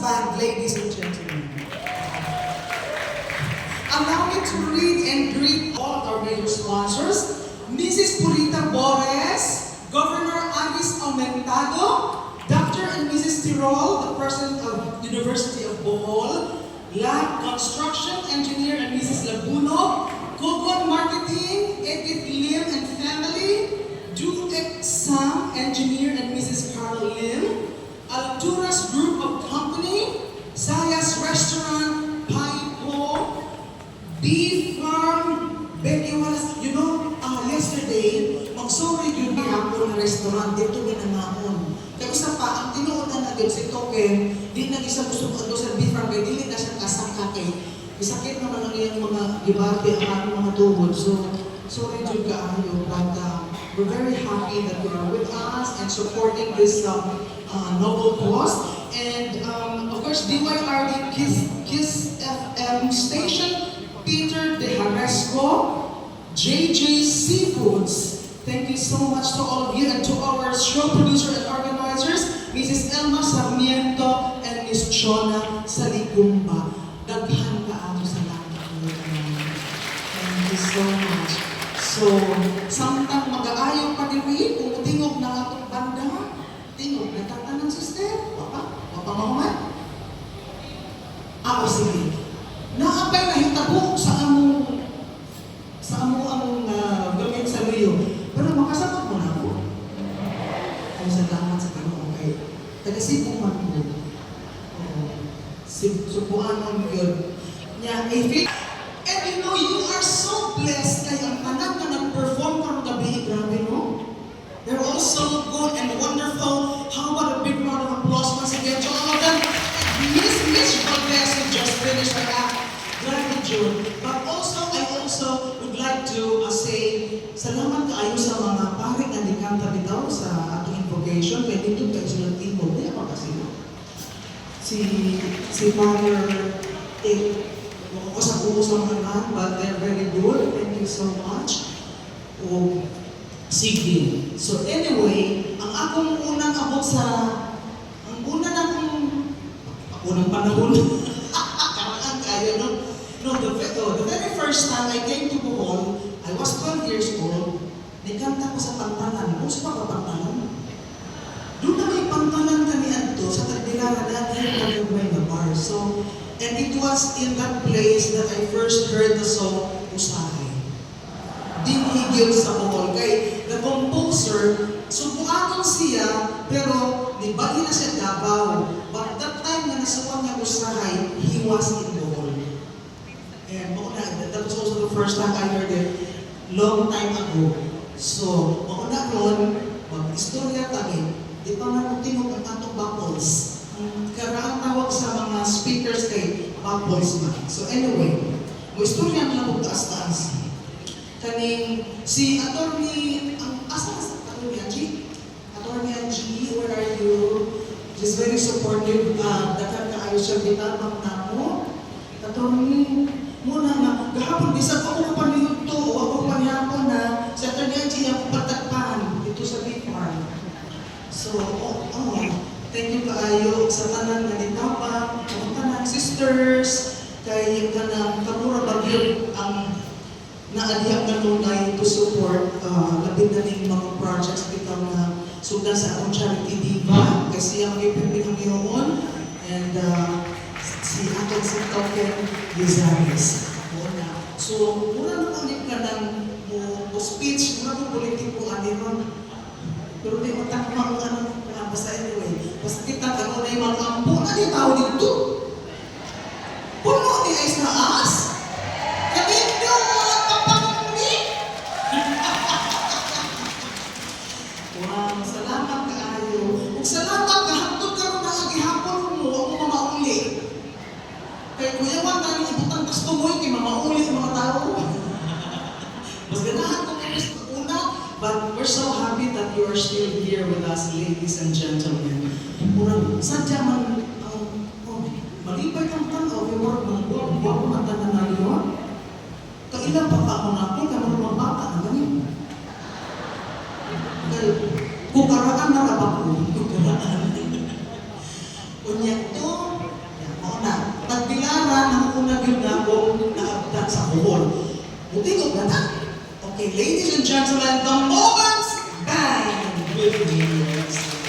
Band, ladies and gentlemen. Allow me to read and greet all our major sponsors, Mrs. Purita Bores, Governor Agis Aumentado, Dr. and Mrs. Tirol, the President of University of Bohol, Lab Construction Engineer and Mrs. Labuno, Kogon Marketing, Edith Lim and family, Duex Sam Engineer and Mrs. Carl Lim, Alturas Group of Company, Sayas Restaurant, Paipo, Beef Farm, Becky Wallace. You know, yesterday, mag-sorry yun ni Hapon na restaurant, dito ginangaon. Kaya isa pa, ang tinuunan na din si Token, di na isa gusto ko sa Beef Farm, kaya di na siya kasangka kay isakit naman ang iyang mga dibate ang mga tuhod. So, sorry yun kaayo, but we're very happy that you are with us and supporting this noble cause. And of course, DYRD Kiss FM station, Peter De Haresco, JJ Seafoods. Thank you so much to all of you and to our show producer and organizers, Mrs. Elma Sarmiento and Ms. Chona Saligumba. Daghan ka ato sa lahat. Thank you so much. So, samtang mag-aayaw pa din kung tingog na atong banda, tingog na tatanang sister, wapa mahuman? Sige. Naapay na hitabo sa among gamit sa Rio. Pero makasagot mo na ako. Ay, salamat sa kanong okay. Taga-sipong man po. Subuan ang yun. And you know, you are so blessed kaya ang tanan na nag-perform karong gabi, grabe no? They're all so good and wonderful. How about a big round of applause once again to all of them? Miss Valdez who just finished her act. Grabe June. But also, I also would like to say, salamat kaayo sa mga pare nga di kanta bitaw sa ating invocation. Kaya dito kayo sila timo. Di ako kasi si Father sa mga but they're very good. Thank you so much. Sige. So anyway, ang akong unang abot ang unang panahon, karaan kayo, no? No, the very first time I came to Bohol, I was 12 years old, nagkanta ko sa pantalan. Kung sa pantalan? Doon na may pantalan kami ato sa Tagbilara dati yung may na bar. So, and it was in that place that I first heard the song Usahay. Dinhigil sa Bohol. Kay the composer, subuanon siya, pero di bali na siya Davao. But that time na nasuwan niya Usahay, he was in Bohol. And that was also the first time I heard it, long time ago. So, mauna ron, mag-istorya tayo. Di pa nga kung tingog ang atong battles. Karaang tawag sa mga speakers kay battles man. So anyway, mag-istorya na lang taas-taas. Kaning si Attorney, Attorney Angie? Attorney Angie, where are you? She's very supportive. Dapat kaayos siya bitabang na mo. Attorney, muna nga, gahapon, bisag ako panihod to, o ako panihapon na si Attorney Angie ang patagpan dito sa Beef Farm. So, thank you kaayo sa tanan nga nitapang, ang tanan sisters, kay kanang kamura bagyo ang naadiyang kanunay to support labing na ning mga projects bitaw na sudan sa akong charity diva, kasi ang ipipin ang iyon, and si atong si Token Lizares. So, mura na ulit ka ng speech, mura kong politiko aniron. Pero di mo takma ang basta anyway. Basta kita ano na yung mga ampo na di tao dito. Puno di ay sa as. Kabit nyo mga kapangni. Wow, salamat kaayo. Kung salamat kahapon ka rin na agihapon mo, ako mamauli. Kaya kuyawan na rin ibutang kastumoy kay mamauli sa mga tao. Mas ganahan ko una. But we're so happy that you are still here with us, ladies and gentlemen. Sadya man, malipay kang tanaw, yung mga buwag mata na naliwa. Kailan pa ka ako natin, kamar mga bata na ganyan. Kukaraan na rabak ko, kukaraan. Unya to, Bohol. Buti ko na. Okay, ladies and gentlemen, the Moments Band with me.